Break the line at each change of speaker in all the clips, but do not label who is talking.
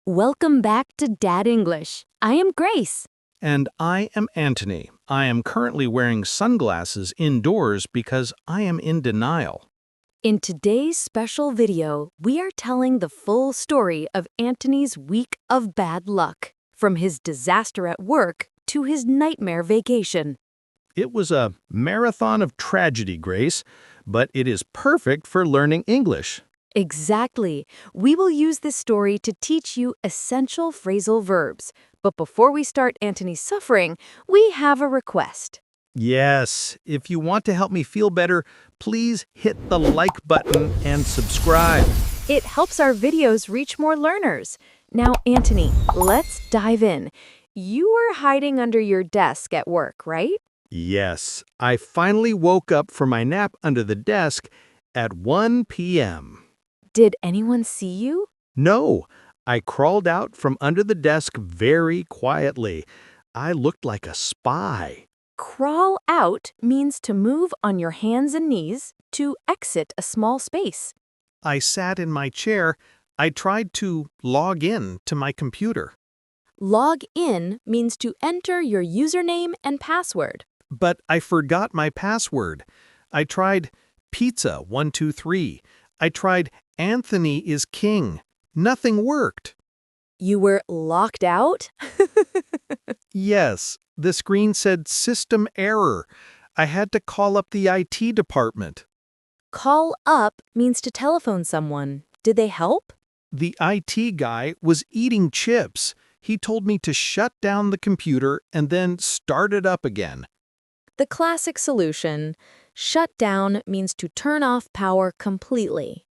Welcome back to Dad English. I am Grace.
And I am Antony. I am currently wearing sunglasses indoors because I am in denial.
In today's special video, we are telling the full story of Antony's week of bad luck, from his disaster at work to his nightmare vacation.
It was a marathon of tragedy, Grace, but it is perfect for learning English.
Exactly. We will use this story to teach you essential phrasal verbs. But before we start Antony's suffering, we have a request.
Yes, if you want to help me feel better, please hit the like button and subscribe.
It helps our videos reach more learners. Now, Antony, let's dive in. You were hiding under your desk at work, right?
Yes, I finally woke up from my nap under the desk at 1 p.m.
Did anyone see you?
No, I crawled out from under the desk very quietly. I looked like a spy.
Crawl out means to move on your hands and knees to exit a small space.
I sat in my chair. I tried to log in to my computer.
Log in means to enter your username and password.
But I forgot my password. I tried pizza123. I tried Anthony is king. Nothing worked.
You were locked out?
Yes, the screen said system error. I had to call up the IT department.
Call up means to telephone someone. Did they help?
The IT guy was eating chips. He told me to shut down the computer and then start it up again.
The classic solution. Shut down means to turn off power completely.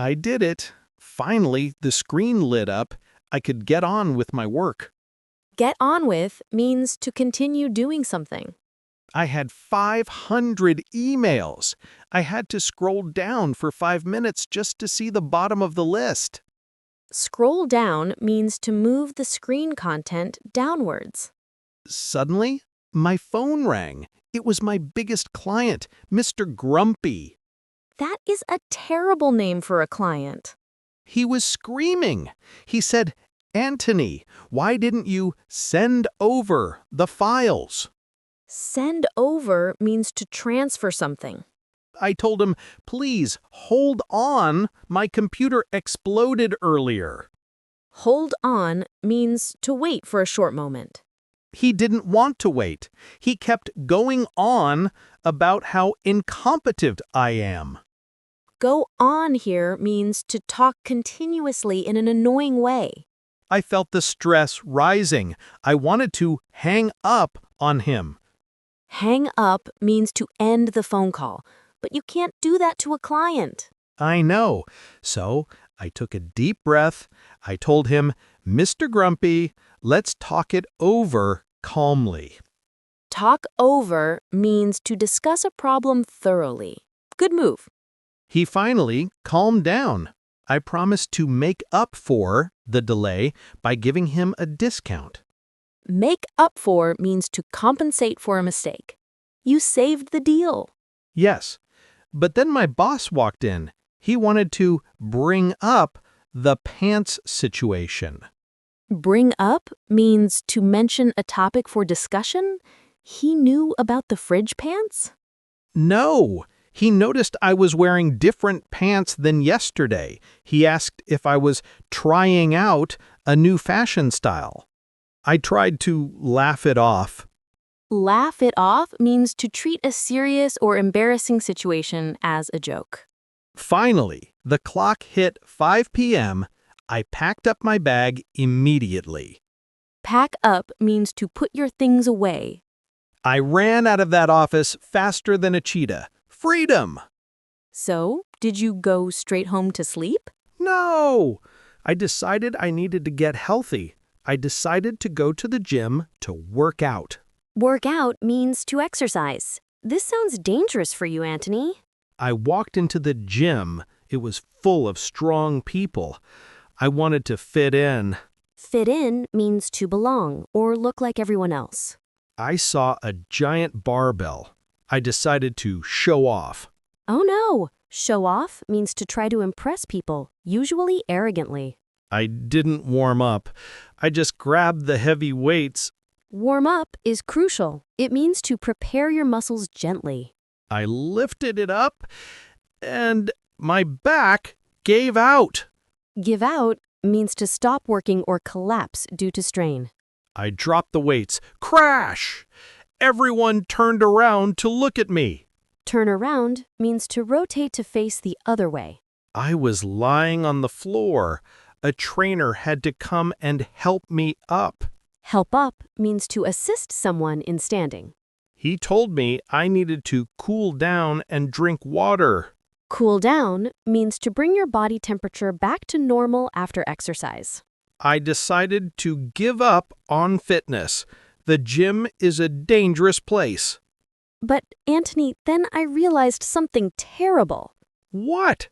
I did it. Finally, the screen lit up. I could get on with my work.
Get on with means to continue doing something.
I had 500 emails. I had to scroll down for 5 minutes just to see the bottom of the list.
Scroll down means to move the screen content downwards.
Suddenly, my phone rang. It was my biggest client, Mr. Grumpy.
That is a terrible name for a client.
He was screaming. He said, "Antony, why didn't you send over the files?"
Send over means to transfer something.
I told him, "Please, hold on. My computer exploded earlier."
Hold on means to wait for a short moment.
He didn't want to wait. He kept going on about how incompetent I am.
Go on here means to talk continuously in an annoying way.
I felt the stress rising. I wanted to hang up on him.
Hang up means to end the phone call, but you can't do that to a client.
I know. So I took a deep breath. I told him, "Mr. Grumpy, let's talk it over calmly."
Talk over means to discuss a problem thoroughly. Good move.
He finally calmed down. I promised to make up for the delay by giving him a discount.
Make up for means to compensate for a mistake. You saved the deal.
Yes, but then my boss walked in. He wanted to bring up the pants situation.
Bring up means to mention a topic for discussion. He knew about the fridge pants?
No, he noticed I was wearing different pants than yesterday. He asked if I was trying out a new fashion style. I tried to laugh it off.
Laugh it off means to treat a serious or embarrassing situation as a joke.
Finally, the clock hit 5 p.m. I packed up my bag immediately.
Pack up means to put your things away.
I ran out of that office faster than a cheetah. Freedom!
So, did you go straight home to sleep?
No! I decided I needed to get healthy. I decided to go to the gym to work out.
Work out means to exercise. This sounds dangerous for you, Antony.
I walked into the gym. It was full of strong people. I wanted to fit in.
Fit in means to belong or look like everyone else.
I saw a giant barbell. I decided to show off.
Oh no! Show off means to try to impress people, usually arrogantly.
I didn't warm up. I just grabbed the heavy weights.
Warm up is crucial. It means to prepare your muscles gently.
I lifted it up, and my back gave out.
Give out means to stop working or collapse due to strain.
I dropped the weights. Crash! Everyone turned around to look at me.
Turn around means to rotate to face the other way.
I was lying on the floor. A trainer had to come and help me up.
Help up means to assist someone in standing.
He told me I needed to cool down and drink water.
Cool down means to bring your body temperature back to normal after exercise.
I decided to give up on fitness. The gym is a dangerous place.
But, Antony, then I realized something terrible.
What?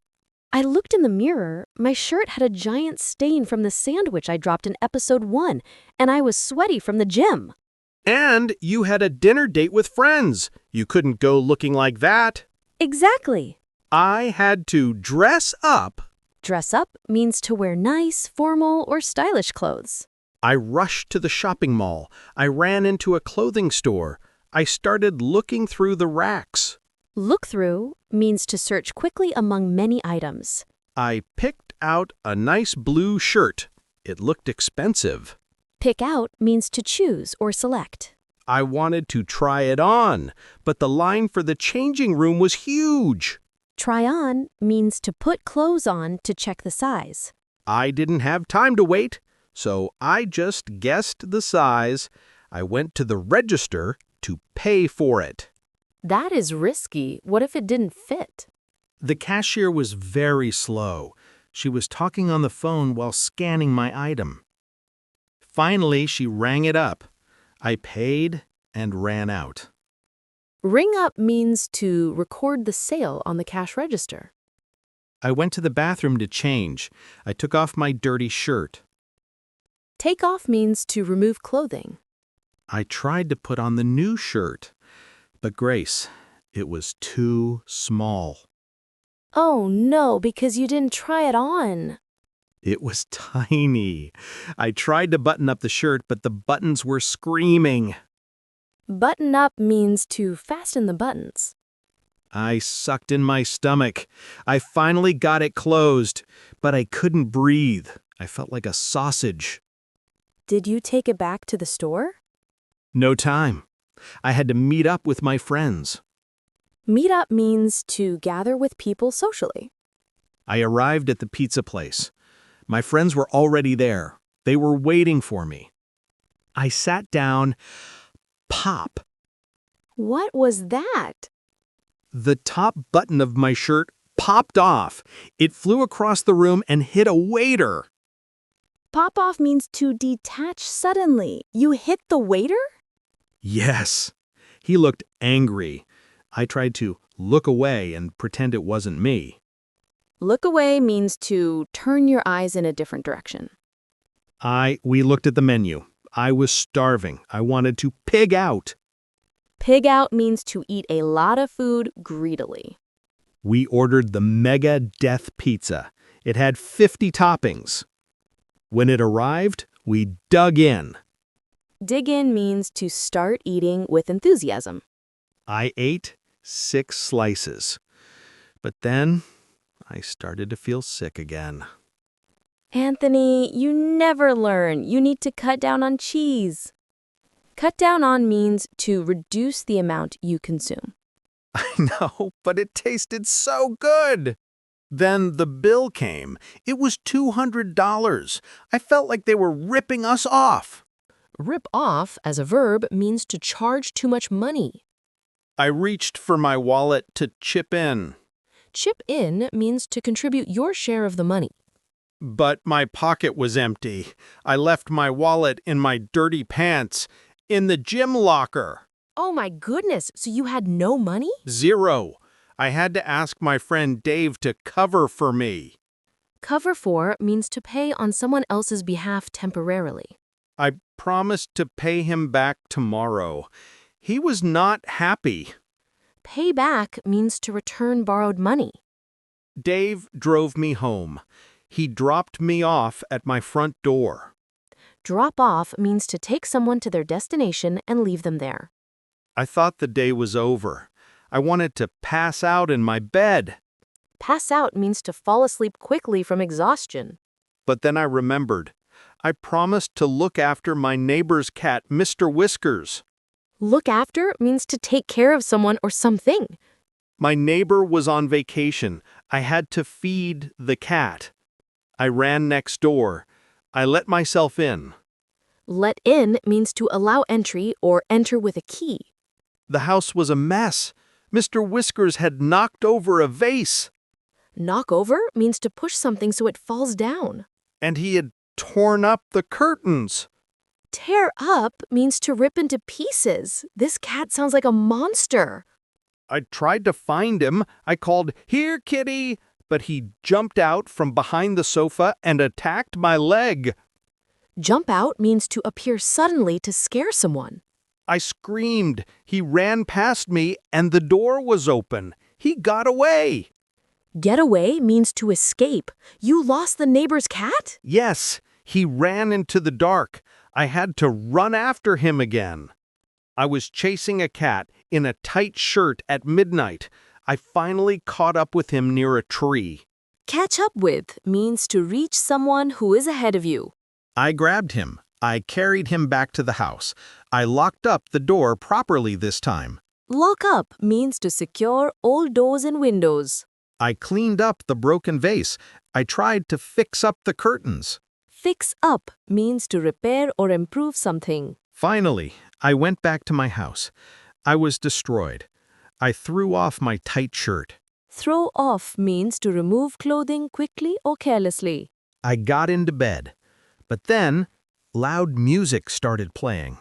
I looked in the mirror. My shirt had a giant stain from the sandwich I dropped in episode 1, and I was sweaty from the gym.
And you had a dinner date with friends. You couldn't go looking like that.
Exactly.
I had to dress up.
Dress up means to wear nice, formal, or stylish clothes.
I rushed to the shopping mall. I ran into a clothing store. I started looking through the racks.
Look through means to search quickly among many items.
I picked out a nice blue shirt. It looked expensive.
Pick out means to choose or select.
I wanted to try it on, but the line for the changing room was huge.
Try on means to put clothes on to check the size.
I didn't have time to wait, so I just guessed the size. I went to the register to pay for it.
That is risky. What if it didn't fit?
The cashier was very slow. She was talking on the phone while scanning my item. Finally, she rang it up. I paid and ran out.
Ring up means to record the sale on the cash register.
I went to the bathroom to change. I took off my dirty shirt.
Take off means to remove clothing.
I tried to put on the new shirt. But Grace, it was too small.
Oh no, because you didn't try it on.
It was tiny. I tried to button up the shirt, but the buttons were screaming.
Button up means to fasten the buttons.
I sucked in my stomach. I finally got it closed, but I couldn't breathe. I felt like a sausage.
Did you take it back to the store?
No time. I had to meet up with my friends.
Meet up means to gather with people socially.
I arrived at the pizza place. My friends were already there. They were waiting for me. I sat down. Pop!
What was that?
The top button of my shirt popped off. It flew across the room and hit a waiter.
Pop off means to detach suddenly. You hit the waiter?
Yes. He looked angry. I tried to look away and pretend it wasn't me.
Look away means to turn your eyes in a different direction.
We looked at the menu. I was starving. I wanted to pig out.
Pig out means to eat a lot of food greedily.
We ordered the Mega Death Pizza. It had 50 toppings. When it arrived, we dug in.
Dig in means to start eating with enthusiasm.
I ate 6 slices. But then I started to feel sick again.
Antony, you never learn. You need to cut down on cheese. Cut down on means to reduce the amount you consume.
I know, but it tasted so good. Then the bill came. It was $200. I felt like they were ripping us off.
Rip off, as a verb, means to charge too much money.
I reached for my wallet to chip in.
Chip in means to contribute your share of the money.
But my pocket was empty. I left my wallet in my dirty pants, in the gym locker.
Oh my goodness, so you had no money?
0. I had to ask my friend Dave to cover for me.
Cover for means to pay on someone else's behalf temporarily.
I promised to pay him back tomorrow. He was not happy.
Pay back means to return borrowed money.
Dave drove me home. He dropped me off at my front door.
Drop off means to take someone to their destination and leave them there.
I thought the day was over. I wanted to pass out in my bed.
Pass out means to fall asleep quickly from exhaustion.
But then I remembered. I promised to look after my neighbor's cat, Mr. Whiskers.
Look after means to take care of someone or something.
My neighbor was on vacation. I had to feed the cat. I ran next door. I let myself in.
Let in means to allow entry or enter with a key.
The house was a mess. Mr. Whiskers had knocked over a vase.
Knock over means to push something so it falls down.
And he had torn up the curtains.
Tear up means to rip into pieces. This cat sounds like a monster.
I tried to find him. I called, "Here, kitty!" But he jumped out from behind the sofa and attacked my leg.
Jump out means to appear suddenly to scare someone.
I screamed. He ran past me and the door was open. He got away.
Get away means to escape. You lost the neighbor's cat?
Yes, he ran into the dark. I had to run after him again. I was chasing a cat in a tight shirt at midnight. I finally caught up with him near a tree.
Catch up with means to reach someone who is ahead of you.
I grabbed him. I carried him back to the house. I locked up the door properly this time.
Lock up means to secure all doors and windows.
I cleaned up the broken vase. I tried to fix up the curtains.
Fix up means to repair or improve something.
Finally, I went back to my house. I was destroyed. I threw off my tight shirt.
Throw off means to remove clothing quickly or carelessly.
I got into bed. But then, loud music started playing.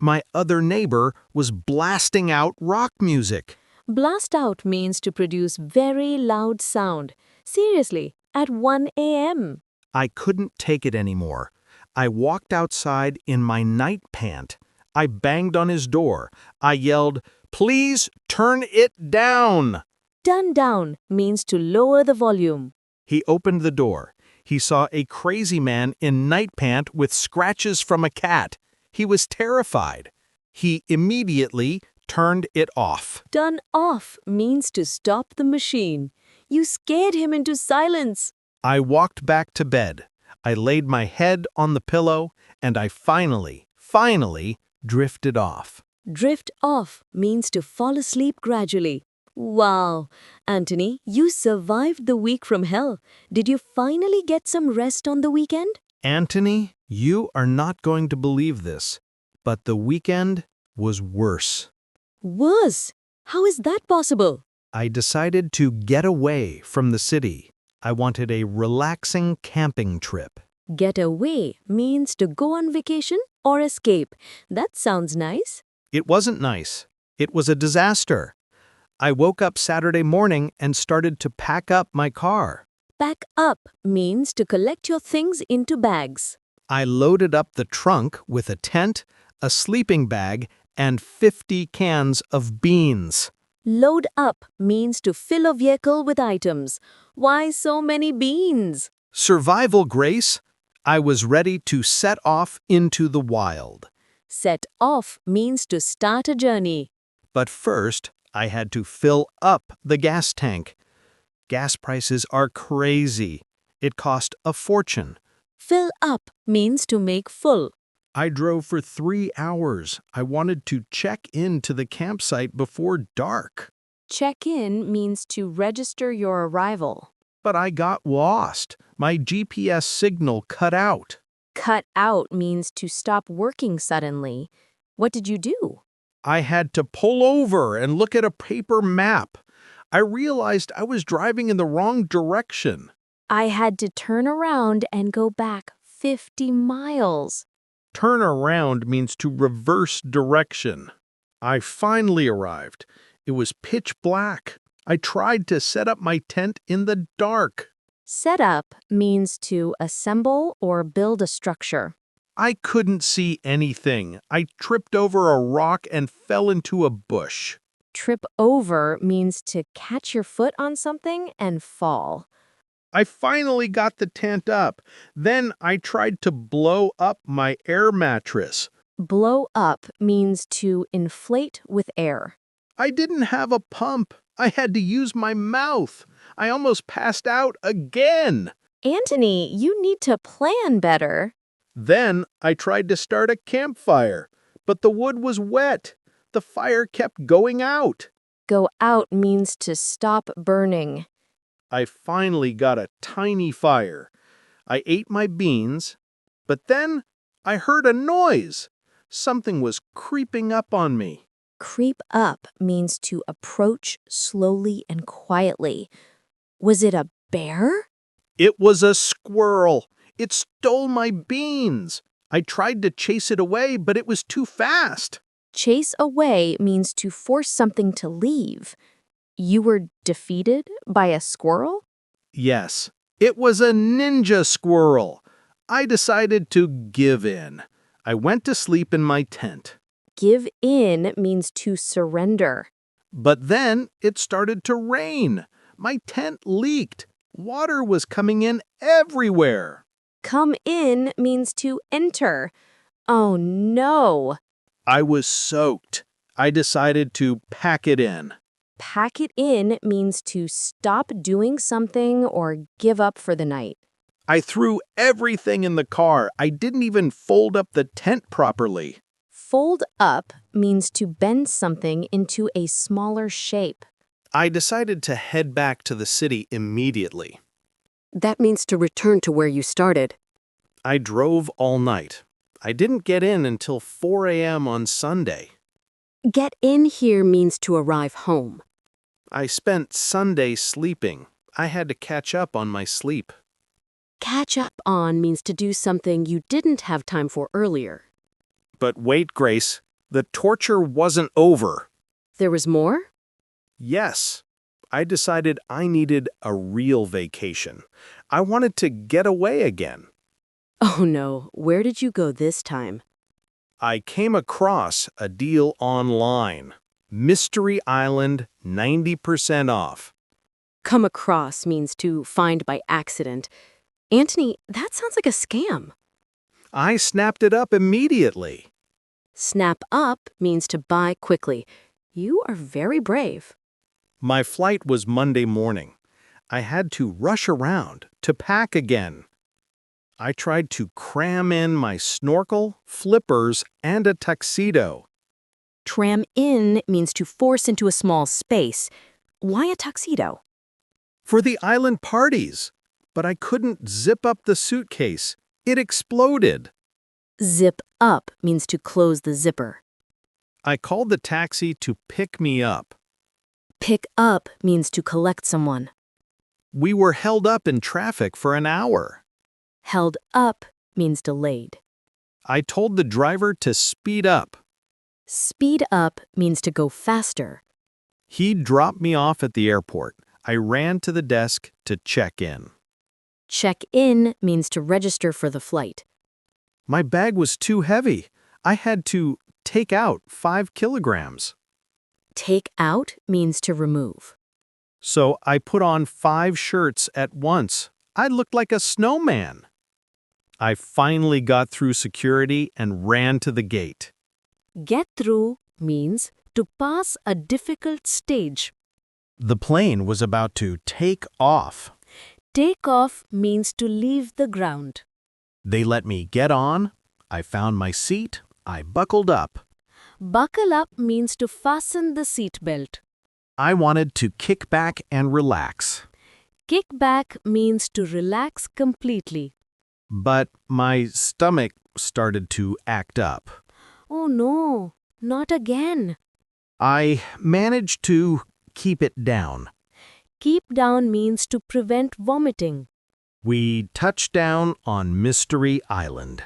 My other neighbor was blasting out rock music.
Blast out means to produce very loud sound. Seriously, at 1 a.m.
I couldn't take it anymore. I walked outside in my night pant. I banged on his door. I yelled, "Please turn it down!"
Turn down means to lower the volume.
He opened the door. He saw a crazy man in night pant with scratches from a cat. He was terrified. He immediately turned it off.
Turn off means to stop the machine. You scared him into silence.
I walked back to bed. I laid my head on the pillow, and I finally drifted off.
Drift off means to fall asleep gradually. Wow, Antony, you survived the week from hell. Did you finally get some rest on the weekend?
Antony, you are not going to believe this, but the weekend was worse.
Worse? How is that possible?
I decided to get away from the city. I wanted a relaxing camping trip.
Get away means to go on vacation or escape. That sounds nice.
It wasn't nice. It was a disaster. I woke up Saturday morning and started to pack up my car.
Pack up means to collect your things into bags.
I loaded up the trunk with a tent, a sleeping bag, and 50 cans of beans.
Load up means to fill a vehicle with items. Why so many beans?
Survival, Grace. I was ready to set off into the wild.
Set off means to start a journey.
But first, I had to fill up the gas tank. Gas prices are crazy. It cost a fortune.
Fill up means to make full.
I drove for 3 hours. I wanted to check into the campsite before dark.
Check in means to register your arrival.
But I got lost. My GPS signal cut out.
Cut out means to stop working suddenly. What did you do?
I had to pull over and look at a paper map. I realized I was driving in the wrong direction.
I had to turn around and go back 50 miles.
Turn around means to reverse direction. I finally arrived. It was pitch black. I tried to set up my tent in the dark.
Set up means to assemble or build a structure.
I couldn't see anything. I tripped over a rock and fell into a bush.
Trip over means to catch your foot on something and fall.
I finally got the tent up. Then I tried to blow up my air mattress.
Blow up means to inflate with air.
I didn't have a pump. I had to use my mouth. I almost passed out again.
Antony, you need to plan better.
Then I tried to start a campfire, but the wood was wet. The fire kept going out.
Go out means to stop burning.
I finally got a tiny fire. I ate my beans, but then I heard a noise. Something was creeping up on me.
Creep up means to approach slowly and quietly. Was it a bear?
It was a squirrel. It stole my beans. I tried to chase it away, but it was too fast.
Chase away means to force something to leave. You were defeated by a squirrel?
Yes, it was a ninja squirrel. I decided to give in. I went to sleep in my tent.
Give in means to surrender.
But then it started to rain. My tent leaked. Water was coming in everywhere.
Come in means to enter. Oh no!
I was soaked. I decided to pack it in.
Pack it in means to stop doing something or give up for the night.
I threw everything in the car. I didn't even fold up the tent properly.
Fold up means to bend something into a smaller shape.
I decided to head back to the city immediately.
That means to return to where you started.
I drove all night. I didn't get in until 4 a.m. on Sunday.
Get in here means to arrive home.
I spent Sunday sleeping. I had to catch up on my sleep.
Catch up on means to do something you didn't have time for earlier.
But wait, Grace, the torture wasn't over.
There was more?
Yes. I decided I needed a real vacation. I wanted to get away again.
Oh no, where did you go this time?
I came across a deal online. Mystery Island, 90% off.
Come across means to find by accident. Antony, that sounds like a scam.
I snapped it up immediately.
Snap up means to buy quickly. You are very brave.
My flight was Monday morning. I had to rush around to pack again. I tried to cram in my snorkel, flippers, and a tuxedo.
Tram in means to force into a small space. Why a tuxedo?
For the island parties. But I couldn't zip up the suitcase. It exploded.
Zip up means to close the zipper.
I called the taxi to pick me up.
Pick up means to collect someone.
We were held up in traffic for an hour.
Held up means delayed.
I told the driver to speed up.
Speed up means to go faster.
He dropped me off at the airport. I ran to the desk to check in.
Check in means to register for the flight.
My bag was too heavy. I had to take out 5 kilograms.
Take out means to remove.
So I put on 5 shirts at once. I looked like a snowman. I finally got through security and ran to the gate.
Get through means to pass a difficult stage.
The plane was about to take off.
Take off means to leave the ground.
They let me get on. I found my seat. I buckled up.
Buckle up means to fasten the seat belt.
I wanted to kick back and relax.
Kick back means to relax completely.
But my stomach started to act up.
Oh no, not again.
I managed to keep it down.
Keep down means to prevent vomiting.
We touched down on Mystery Island.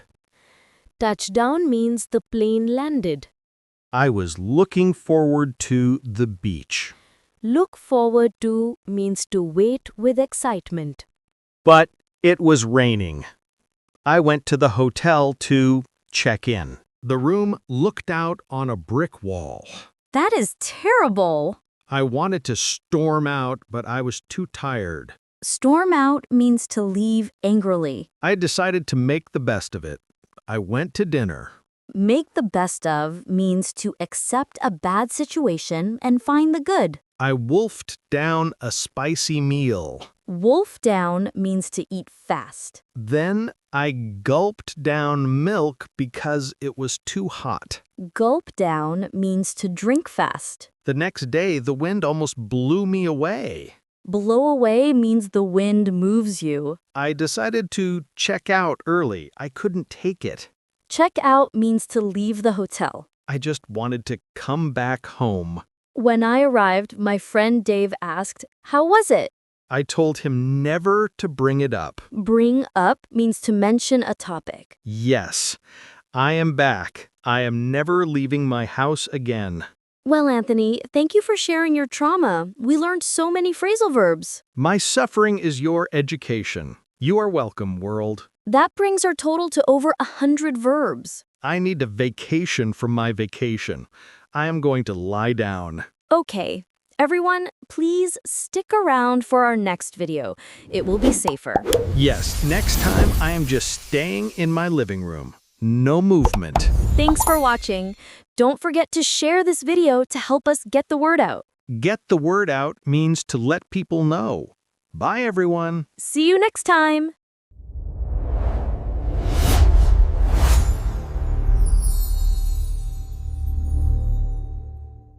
Touchdown means the plane landed.
I was looking forward to the beach.
Look forward to means to wait with excitement.
But it was raining. I went to the hotel to check in. The room looked out on a brick wall.
That is terrible.
I wanted to storm out, but I was too tired.
Storm out means to leave angrily.
I decided to make the best of it. I went to dinner.
Make the best of means to accept a bad situation and find the good.
I wolfed down a spicy meal.
Wolf down means to eat fast.
Then I gulped down milk because it was too hot.
Gulp down means to drink fast.
The next day, the wind almost blew me away.
Blow away means the wind moves you.
I decided to check out early. I couldn't take it.
Check out means to leave the hotel.
I just wanted to come back home.
When I arrived, my friend Dave asked, "How was it?"
I told him never to bring it up.
Bring up means to mention a topic.
Yes, I am back. I am never leaving my house again.
Well, Anthony, thank you for sharing your trauma. We learned so many phrasal verbs.
My suffering is your education. You are welcome, world.
That brings our total to over 100 verbs.
I need a vacation from my vacation. I am going to lie down.
Okay, everyone, please stick around for our next video. It will be safer.
Yes, next time I am just staying in my living room. No movement.
Thanks for watching. Don't forget to share this video to help us get the word out.
Get the word out means to let people know. Bye, everyone.
See you next time.